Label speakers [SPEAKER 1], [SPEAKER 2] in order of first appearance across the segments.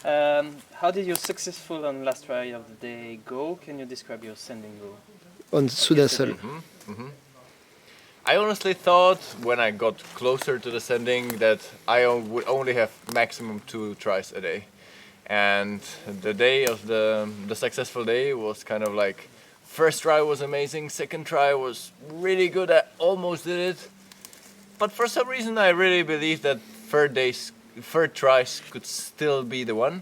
[SPEAKER 1] How did your successful and last try of the day go? Can you describe your sending go?
[SPEAKER 2] On Soudain Seul.
[SPEAKER 3] I honestly thought when I got closer to the sending that would only have maximum 2 tries a day. And the day of the successful day was kind of like, first try was amazing, second try was really good, I almost did it. But for some reason I really believe that third tries could still be the one.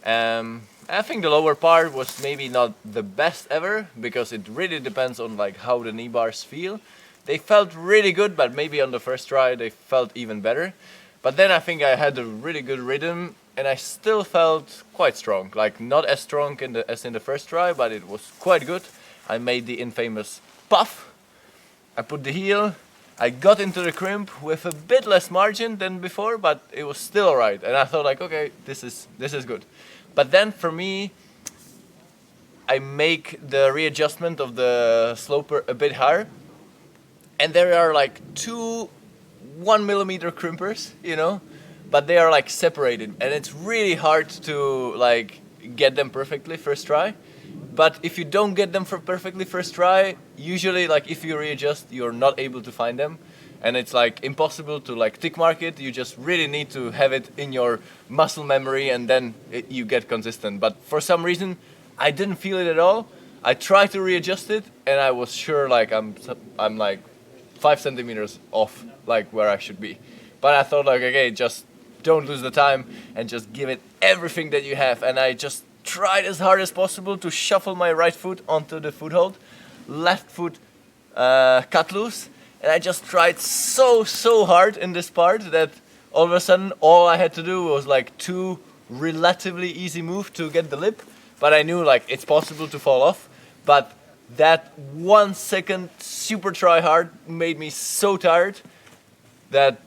[SPEAKER 3] I think the lower part was maybe not the best ever because it really depends on like how the knee bars feel. They felt really good, but maybe on the first try they felt even better. But then I think I had a really good rhythm and I still felt quite strong. Like not as strong as in the first try, but it was quite good. I made the infamous puff. I put the heel. I got into the crimp with a bit less margin than before, but it was still alright. And I thought like, okay, this is good. But then for me, I make the readjustment of the sloper a bit higher. And there are like 2 1 millimeter crimpers, you know, but they are like separated. And it's really hard to like get them perfectly first try. But if you don't get them for perfectly first try, usually like if you readjust, you're not able to find them. And it's like impossible to like tick mark it. You just really need to have it in your muscle memory and then you get consistent. But for some reason, I didn't feel it at all. I tried to readjust it and I was sure like I'm like 5 centimeters off like where I should be. But I thought like, okay, just don't lose the time and just give it everything that you have. And I just tried as hard as possible to shuffle my right foot onto the foothold, left foot cut loose, and I just tried so hard in this part that all of a sudden all I had to do was like 2 relatively easy moves to get the lip, but I knew like it's possible to fall off, but that 1 second super try hard made me so tired that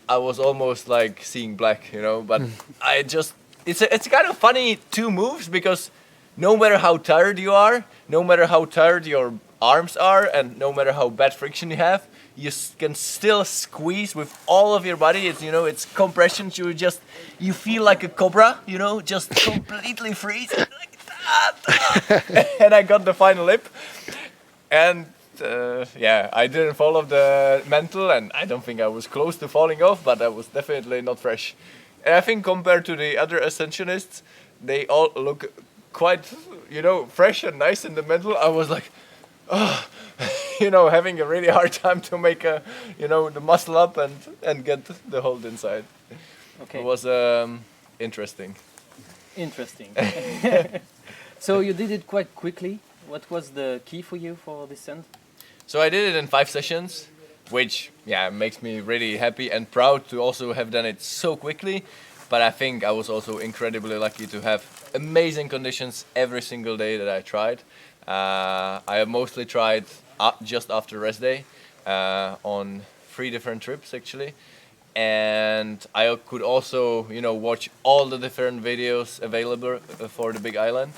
[SPEAKER 3] I was almost like seeing black, you know, but I just it's kind of funny 2 moves because no matter how tired you are, no matter how tired your arms are, and no matter how bad friction you have, you can still squeeze with all of your body. It's, you know, it's compressions. You feel like a cobra, you know, just completely freeze. Like, and I got the final lip, and yeah, I didn't fall off the mantle, and I don't think I was close to falling off, but I was definitely not fresh. And I think compared to the other ascensionists, they all look quite, you know, fresh and nice in the middle. I was like, oh, you know, having a really hard time to make a, you know, the muscle up and get the hold inside.
[SPEAKER 1] Okay.
[SPEAKER 3] It was interesting.
[SPEAKER 1] Interesting. So you did it quite quickly. What was the key for you for this end?
[SPEAKER 3] So I did it in 5 sessions, which, yeah, makes me really happy and proud to also have done it so quickly. But I think I was also incredibly lucky to have amazing conditions every single day that I tried. I have mostly tried just after rest day on 3 different trips actually. And I could also, you know, watch all the different videos available for the Big Island.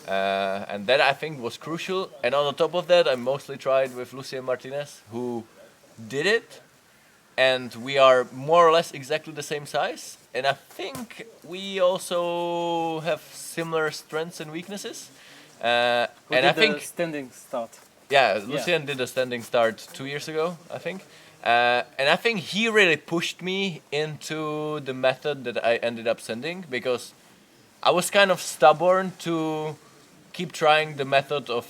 [SPEAKER 3] And that I think was crucial. And on the top of that, I mostly tried with Lucien Martinez, who did it. And we are more or less exactly the same size. And I think we also have similar strengths and weaknesses. And I think
[SPEAKER 1] standing start.
[SPEAKER 3] yeah, Lucien did a standing start 2 years ago, I think. And I think he really pushed me into the method that I ended up sending because I was kind of stubborn to keep trying the method of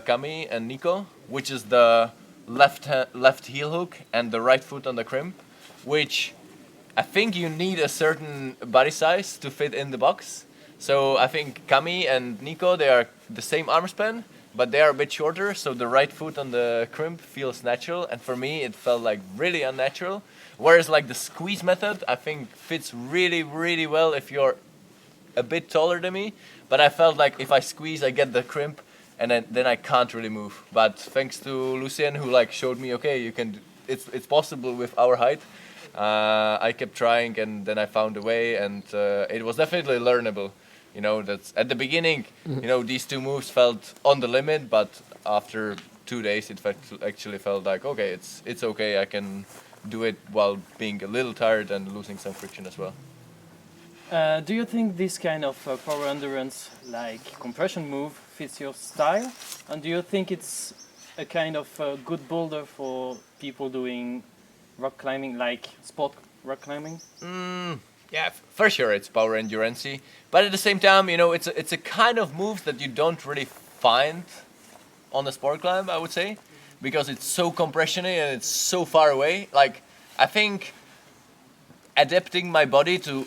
[SPEAKER 3] Kami and Nico, which is the left heel hook and the right foot on the crimp, which I think you need a certain body size to fit in the box. So I think Kami and Nico, they are the same arm span, but they are a bit shorter, so the right foot on the crimp feels natural, and for me it felt like really unnatural. Whereas like the squeeze method, I think fits really well if you're a bit taller than me, but I felt like if I squeeze, I get the crimp, and then I can't really move. But thanks to Lucien, who like showed me, okay, you can, it's possible with our height. I kept trying, and then I found a way, and it was definitely learnable. You know, that's at the beginning, you know, these 2 moves felt on the limit, but after 2 days, it actually felt like, okay, it's okay. I can do it while being a little tired and losing some friction as well.
[SPEAKER 1] Do you think this kind of power endurance, like compression move, fits your style? And do you think it's a kind of good boulder for people doing rock climbing, like sport rock climbing?
[SPEAKER 3] Yeah, for sure it's power endurance, but at the same time, it's a kind of move that you don't really find on the sport climb, I would say, because it's so compressiony and it's so far away. Like, I think adapting my body to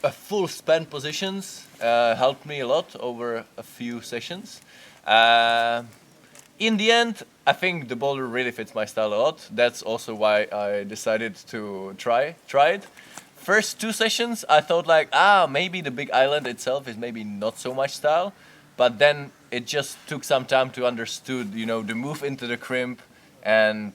[SPEAKER 3] a full span positions helped me a lot over a few sessions. Uh, in the end, I think the boulder really fits my style a lot. That's also why I decided to try it. First two sessions, I thought like, maybe the big island itself is maybe not so much style, but then it just took some time to understood, the move into the crimp and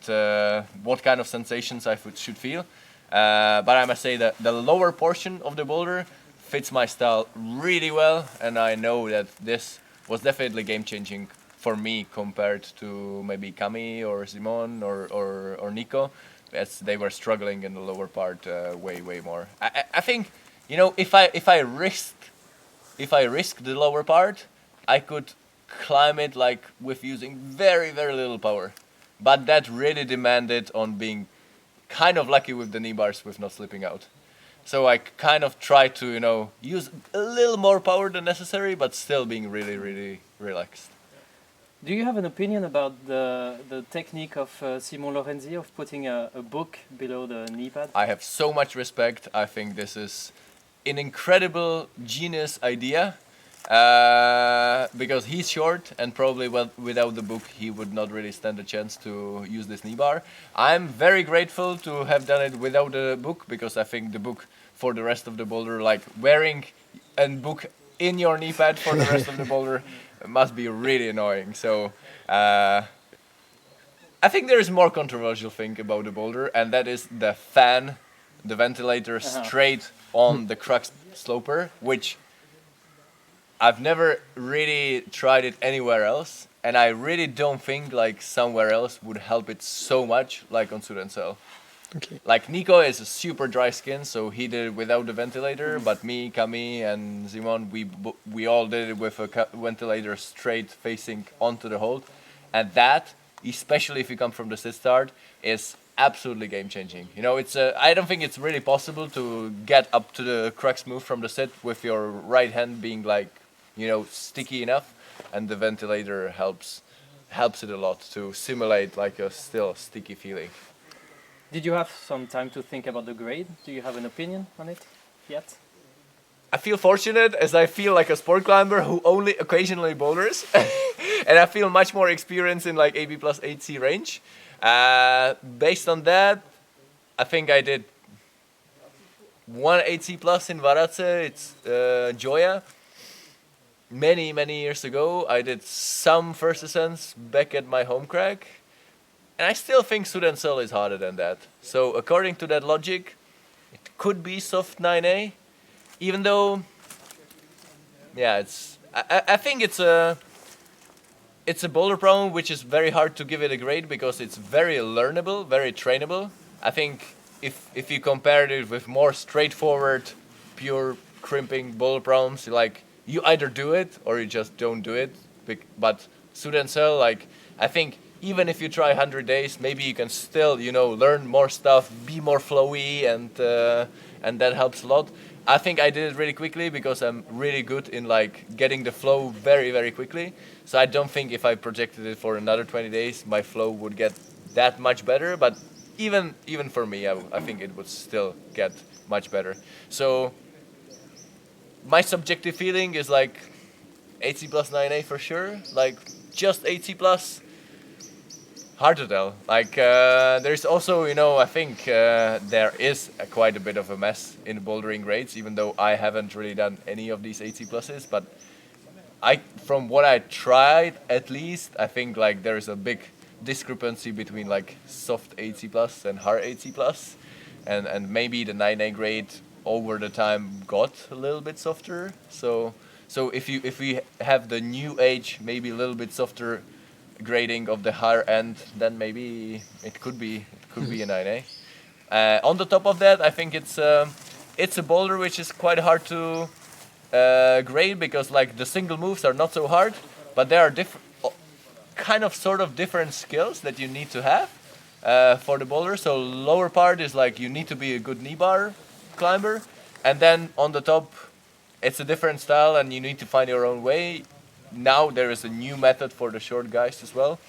[SPEAKER 3] what kind of sensations I should feel. But I must say that the lower portion of the boulder fits my style really well, and I know that this was definitely game changing for me compared to maybe Cami or Simon or Nico, as they were struggling in the lower part way more. I think if I risk the lower part, I could climb it like with using very little power, but that really demanded on being kind of lucky with the knee bars with not slipping out. So I kind of try to use a little more power than necessary, but still being really relaxed.
[SPEAKER 1] Do you have an opinion about the technique of Simon Lorenzi of putting a book below the knee pad?
[SPEAKER 3] I have so much respect. I think this is an incredible genius idea because he's short and probably without the book he would not really stand a chance to use this knee bar. I'm very grateful to have done it without the book because I think the book for the rest of the boulder, like wearing a book in your knee pad for the rest of the boulder must be really annoying. So I think there is more controversial thing about the boulder, and that is the fan, the ventilator straight on the crux sloper, which I've never really tried it anywhere else, and I really don't think like somewhere else would help it so much like on Soudain Seul.
[SPEAKER 2] Okay.
[SPEAKER 3] Like Nico is a super dry skin, so he did it without the ventilator. But me, Camille, and Simon, we all did it with a ventilator straight facing onto the hold, and that, especially if you come from the sit start, is absolutely game changing. It's I don't think it's really possible to get up to the crux move from the sit with your right hand being like, sticky enough, and the ventilator helps it a lot to simulate like a still sticky feeling.
[SPEAKER 1] Did you have some time to think about the grade? Do you have an opinion on it yet?
[SPEAKER 3] I feel fortunate as I feel like a sport climber who only occasionally boulders, and I feel much more experience in like AB plus 8C range. Based on that, I think I did one 8C plus in Varadze. It's Joya. Many years ago, I did some first ascents back at my home crack, and I still think Soudain Seul is harder than that. So according to that logic, it could be soft 9A, even though, yeah, I think it's a boulder problem which is very hard to give it a grade because it's very learnable, very trainable. I think if you compare it with more straightforward, pure crimping boulder problems, like you either do it or you just don't do it. But Soudain Seul, like I think even if you try 100 days, maybe you can still learn more stuff, be more flowy, and that helps a lot. I think I did it really quickly because I'm really good in like getting the flow very quickly. So I don't think if I projected it for another 20 days, my flow would get that much better. But even for me, I think it would still get much better. So my subjective feeling is like 8C plus 9A for sure. Like just 8C plus. Hard to tell. Like there's also, I think there is quite a bit of a mess in bouldering grades, even though I haven't really done any of these 8C pluses. But from what I tried, at least, I think like there's a big discrepancy between like soft 8C plus and hard 8C plus, and maybe the 9A grade over the time got a little bit softer. So if we have the new age, maybe a little bit softer grading of the higher end, then maybe it could be a 9A. On the top of that, I think it's it's a boulder which is quite hard to grade because like the single moves are not so hard, but there are kind of sort of different skills that you need to have for the boulder. So lower part is like you need to be a good knee bar climber, and then on the top it's a different style and you need to find your own way. Now there is a new method for the short guys as well.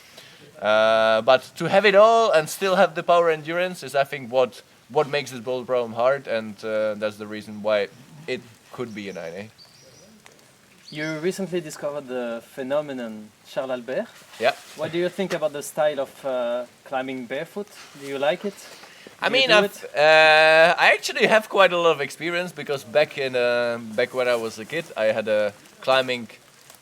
[SPEAKER 3] But to have it all and still have the power endurance is, I think, what makes this boulder problem hard, and that's the reason why it could be a 9A.
[SPEAKER 1] You recently discovered the phenomenon Charles Albert.
[SPEAKER 3] Yeah.
[SPEAKER 1] What do you think about the style of climbing barefoot? Do you like it?
[SPEAKER 3] I
[SPEAKER 1] Do you
[SPEAKER 3] mean,
[SPEAKER 1] do it?
[SPEAKER 3] I actually have quite a lot of experience because back when I was a kid, I had a climbing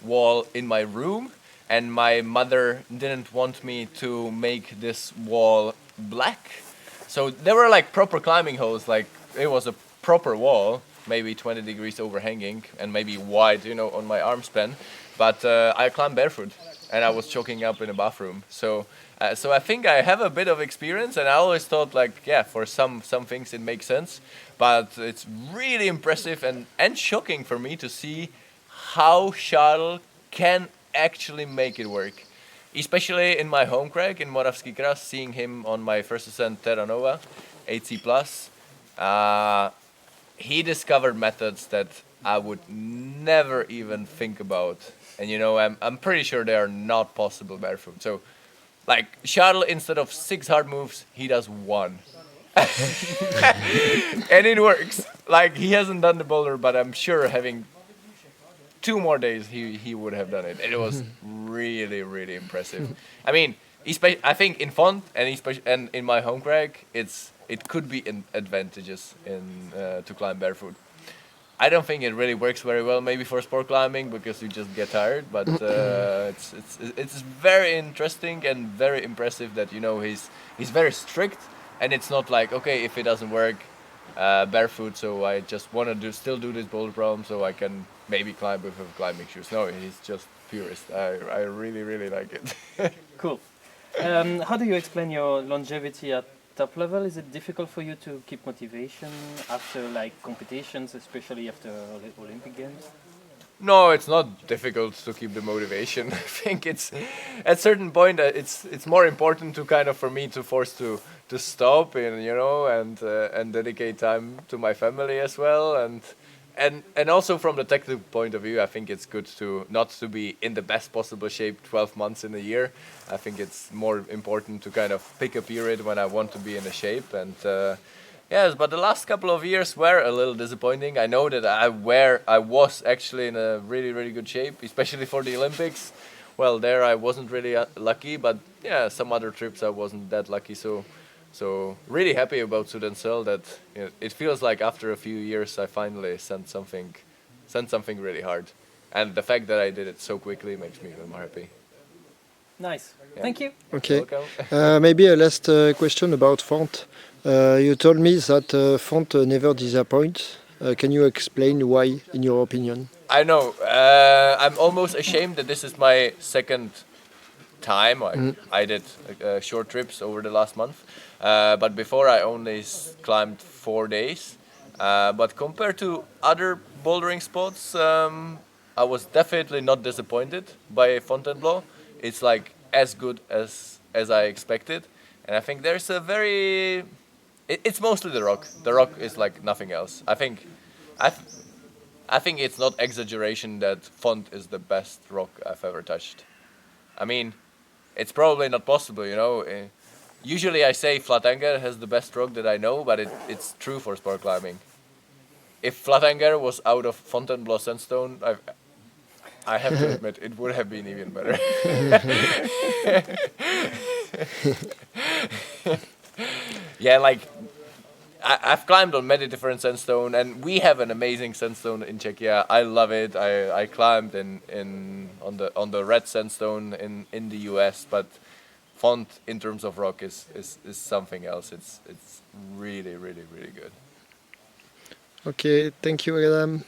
[SPEAKER 3] wall in my room, and my mother didn't want me to make this wall black. So there were like proper climbing holes, like it was a proper wall, maybe 20 degrees overhanging and maybe wide, on my arm span. But I climbed barefoot and I was choking up in a bathroom. So I think I have a bit of experience, and I always thought like, yeah, for some things it makes sense. But it's really impressive and shocking for me to see how Charles can actually make it work. Especially in my home crag in Moravský Kras, seeing him on my first ascent Terra Nova, 8C+, he discovered methods that I would never even think about. And I'm pretty sure they are not possible barefoot. So, like, Charles, instead of 6 hard moves, he does 1. And it works. Like, he hasn't done the boulder, but I'm sure having 2 more days, he would have done it. And it was really, really impressive. I mean, I think in Font and in my home crag, it could be advantages to climb barefoot. I don't think it really works very well, maybe for sport climbing, because you just get tired. But it's very interesting and very impressive that he's very strict, and it's not like, okay, if it doesn't work barefoot, so I just want to still do this boulder problem so I can maybe climb with climbing shoes. No, he's just purist. I really, really like it.
[SPEAKER 1] Cool. How do you explain your longevity at top level? Is it difficult for you to keep motivation after like competitions, especially after Olympic Games?
[SPEAKER 3] No, it's not difficult to keep the motivation. I think it's at certain point it's more important to kind of for me to force to stop and dedicate time to my family as well, and also from the technical point of view, I think it's good to not to be in the best possible shape 12 months in a year. I think it's more important to kind of pick a period when I want to be in a shape. And yes, but the last couple of years were a little disappointing. I know that I was actually in a really, really good shape, especially for the Olympics. Well, there I wasn't really lucky, but yeah, some other trips I wasn't that lucky. So really happy about Soudain Seul that it feels like after a few years I finally sent something really hard, and the fact that I did it so quickly makes me even more happy.
[SPEAKER 1] Nice.
[SPEAKER 3] Yeah.
[SPEAKER 1] Thank you.
[SPEAKER 2] Okay.
[SPEAKER 3] Welcome.
[SPEAKER 2] Maybe a last question about Font. You told me that Font never disappoints. Can you explain why, in your opinion?
[SPEAKER 3] I know. I'm almost ashamed that this is my second time. I did short trips over the last month, but before I only climbed 4 days. But compared to other bouldering spots, I was definitely not disappointed by Fontainebleau. It's like as good as I expected, and I think there's a very. It's mostly the rock. The rock is like nothing else. I think it's not exaggeration that Font is the best rock I've ever touched. I mean, it's probably not possible, Usually I say Flatanger has the best rock that I know, but it's true for sport climbing. If Flatanger was out of Fontainebleau sandstone, I have to admit, it would have been even better. Yeah, like I've climbed on many different sandstone, and we have an amazing sandstone in Czechia. I love it. I climbed on the red sandstone in the US, but Font in terms of rock is something else. It's really, really, really good.
[SPEAKER 2] Okay, thank you, Adam.